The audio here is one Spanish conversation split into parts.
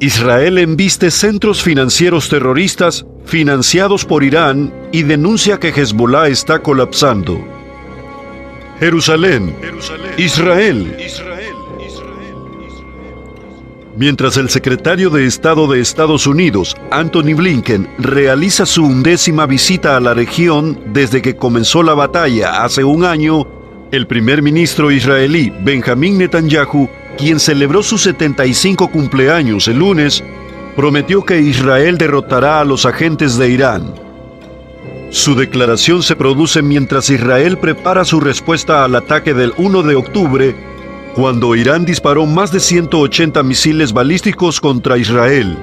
Israel embiste centros financieros terroristas financiados por Irán y denuncia que Hezbolá está colapsando. Jerusalén, Israel. Mientras el secretario de Estado de Estados Unidos, Antony Blinken, realiza su 11ª visita a la región desde que comenzó la batalla hace un año, el primer ministro israelí, Benjamín Netanyahu, quien celebró su 75 cumpleaños el lunes, prometió que Israel derrotará a los agentes de Irán. Su declaración se produce mientras Israel prepara su respuesta al ataque del 1 de octubre, cuando Irán disparó más de 180 misiles balísticos contra Israel.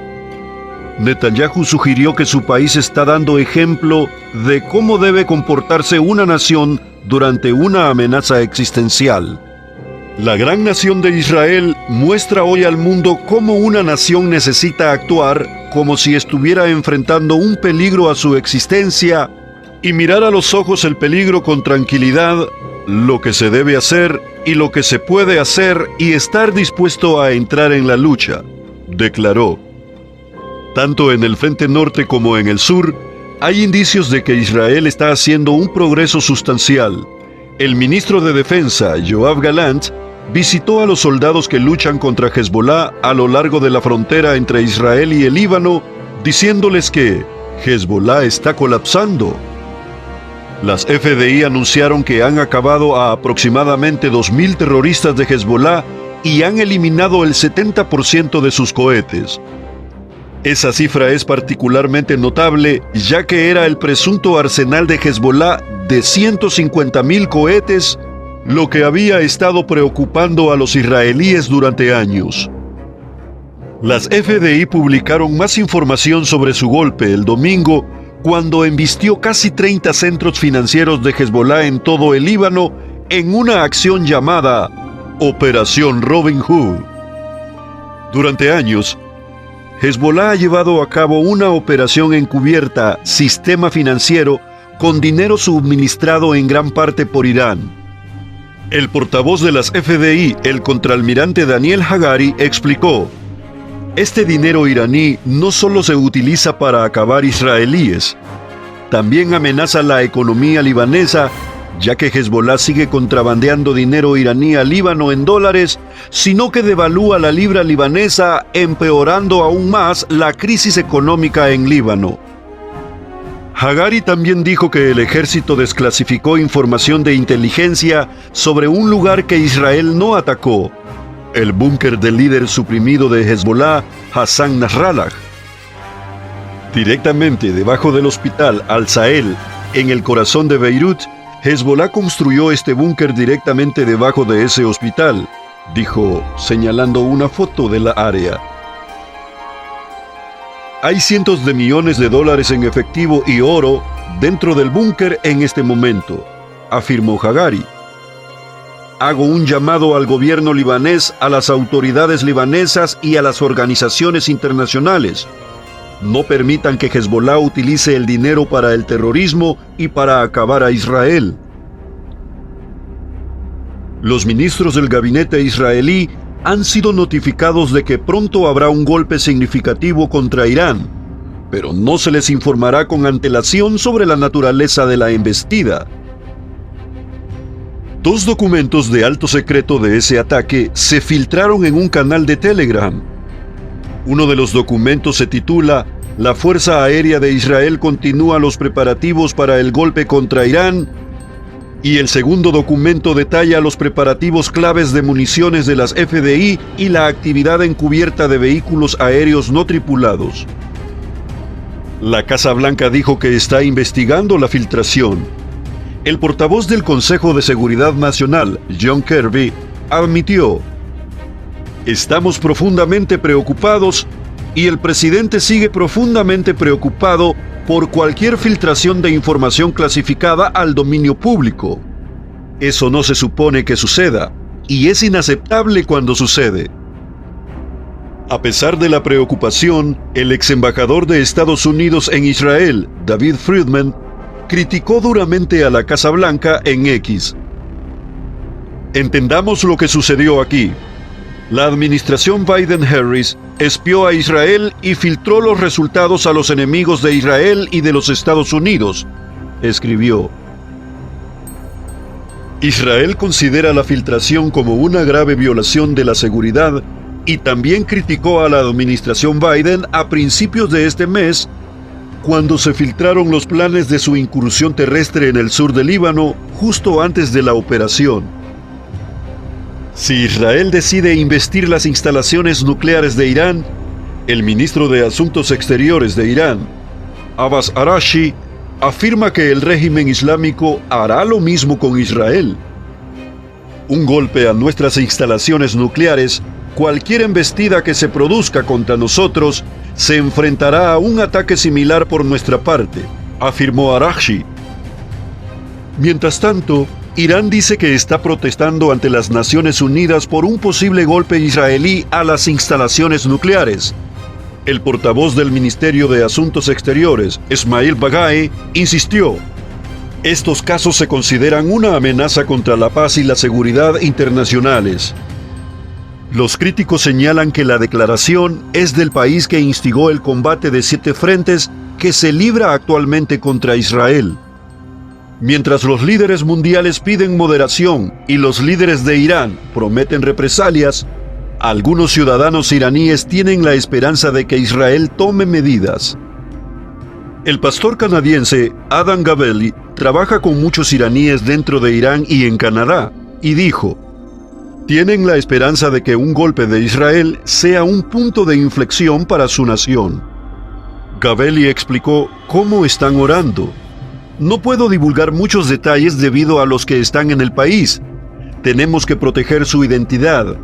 Netanyahu sugirió que su país está dando ejemplo de cómo debe comportarse una nación durante una amenaza existencial. La gran nación de Israel muestra hoy al mundo cómo una nación necesita actuar como si estuviera enfrentando un peligro a su existencia y mirar a los ojos el peligro con tranquilidad, lo que se debe hacer y lo que se puede hacer y estar dispuesto a entrar en la lucha, declaró. Tanto en el frente norte como en el sur, hay indicios de que Israel está haciendo un progreso sustancial. El ministro de Defensa, Yoav Gallant, visitó a los soldados que luchan contra Hezbolá a lo largo de la frontera entre Israel y el Líbano, diciéndoles que Hezbolá está colapsando. Las FDI anunciaron que han acabado a aproximadamente 2.000 terroristas de Hezbolá y han eliminado el 70% de sus cohetes. Esa cifra es particularmente notable, ya que era el presunto arsenal de Hezbolá de 150.000 cohetes, lo que había estado preocupando a los israelíes durante años. Las FDI publicaron más información sobre su golpe el domingo, cuando embistió casi 30 centros financieros de Hezbolá en todo el Líbano en una acción llamada Operación Robin Hood. Durante años, Hezbolá ha llevado a cabo una operación encubierta, sistema financiero, con dinero suministrado en gran parte por Irán. El portavoz de las FDI, el contraalmirante Daniel Hagari, explicó: este dinero iraní no solo se utiliza para acabar israelíes, también amenaza la economía libanesa, ya que Hezbolá sigue contrabandeando dinero iraní al Líbano en dólares, sino que devalúa la libra libanesa, empeorando aún más la crisis económica en Líbano. Hagari también dijo que el ejército desclasificó información de inteligencia sobre un lugar que Israel no atacó, el búnker del líder suprimido de Hezbolá, Hassan Nasrallah. Directamente debajo del hospital Al-Sahel, en el corazón de Beirut, Hezbolá construyó este búnker directamente debajo de ese hospital, dijo, señalando una foto de la área. Hay cientos de millones de dólares en efectivo y oro dentro del búnker en este momento, afirmó Hagari. Hago un llamado al gobierno libanés, a las autoridades libanesas y a las organizaciones internacionales. No permitan que Hezbolá utilice el dinero para el terrorismo y para acabar a Israel. Los ministros del gabinete israelí han sido notificados de que pronto habrá un golpe significativo contra Irán, pero no se les informará con antelación sobre la naturaleza de la embestida. 2 documentos de alto secreto de ese ataque se filtraron en un canal de Telegram. Uno de los documentos se titula «La Fuerza Aérea de Israel continúa los preparativos para el golpe contra Irán», y el segundo documento detalla los preparativos claves de municiones de las FDI y la actividad encubierta de vehículos aéreos no tripulados. La Casa Blanca dijo que está investigando la filtración. El portavoz del Consejo de Seguridad Nacional, John Kirby, admitió: estamos profundamente preocupados y el presidente sigue profundamente preocupado por cualquier filtración de información clasificada al dominio público. Eso no se supone que suceda, y es inaceptable cuando sucede. A pesar de la preocupación, el ex embajador de Estados Unidos en Israel, David Friedman, criticó duramente a la Casa Blanca en X. Entendamos lo que sucedió aquí. La administración Biden-Harris espió a Israel y filtró los resultados a los enemigos de Israel y de los Estados Unidos, escribió. Israel considera la filtración como una grave violación de la seguridad y también criticó a la administración Biden a principios de este mes, cuando se filtraron los planes de su incursión terrestre en el sur del Líbano justo antes de la operación. Si Israel decide investir las instalaciones nucleares de Irán, el ministro de Asuntos Exteriores de Irán, Abbas Araghchi, afirma que el régimen islámico hará lo mismo con Israel. Un golpe a nuestras instalaciones nucleares, cualquier embestida que se produzca contra nosotros, se enfrentará a un ataque similar por nuestra parte, afirmó Araghchi. Mientras tanto, Irán dice que está protestando ante las Naciones Unidas por un posible golpe israelí a las instalaciones nucleares. El portavoz del Ministerio de Asuntos Exteriores, Esmail Baghaei, insistió: estos casos se consideran una amenaza contra la paz y la seguridad internacionales. Los críticos señalan que la declaración es del país que instigó el combate de 7 frentes que se libra actualmente contra Israel. Mientras los líderes mundiales piden moderación y los líderes de Irán prometen represalias, algunos ciudadanos iraníes tienen la esperanza de que Israel tome medidas. El pastor canadiense Adam Gabelli trabaja con muchos iraníes dentro de Irán y en Canadá, y dijo: tienen la esperanza de que un golpe de Israel sea un punto de inflexión para su nación. Gabelli explicó cómo están orando. No puedo divulgar muchos detalles debido a los que están en el país. Tenemos que proteger su identidad.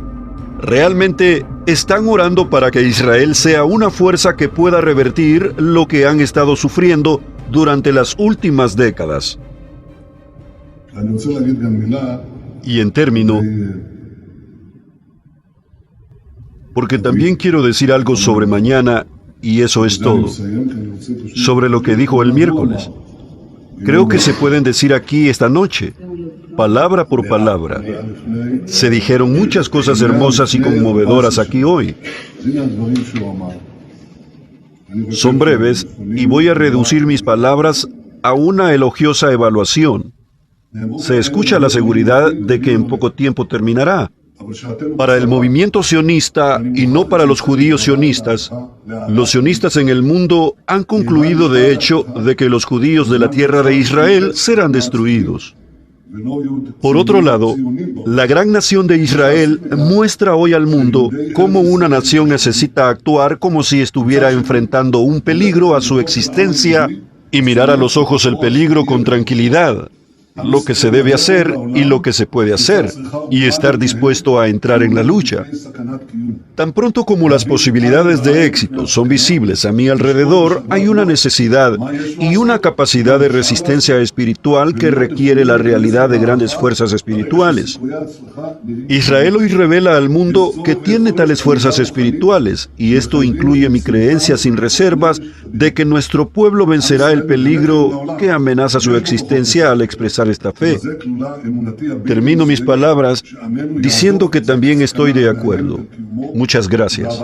Realmente están orando para que Israel sea una fuerza que pueda revertir lo que han estado sufriendo durante las últimas décadas. Y en término, porque también quiero decir algo sobre mañana, y eso es todo, sobre lo que dijo el miércoles. Creo que se pueden decir aquí esta noche, palabra por palabra. Se dijeron muchas cosas hermosas y conmovedoras aquí hoy. Son breves y voy a reducir mis palabras a una elogiosa evaluación. Se escucha la seguridad de que en poco tiempo terminará. Para el movimiento sionista y no para los judíos sionistas, los sionistas en el mundo han concluido de hecho de que los judíos de la tierra de Israel serán destruidos. Por otro lado, la gran nación de Israel muestra hoy al mundo cómo una nación necesita actuar como si estuviera enfrentando un peligro a su existencia y mirar a los ojos el peligro con tranquilidad, lo que se debe hacer y lo que se puede hacer, y estar dispuesto a entrar en la lucha. Tan pronto como las posibilidades de éxito son visibles a mi alrededor, hay una necesidad y una capacidad de resistencia espiritual que requiere la realidad de grandes fuerzas espirituales. Israel hoy revela al mundo que tiene tales fuerzas espirituales, y esto incluye mi creencia sin reservas de que nuestro pueblo vencerá el peligro que amenaza su existencia al expresar esta fe. Termino mis palabras diciendo que también estoy de acuerdo. Muchas gracias.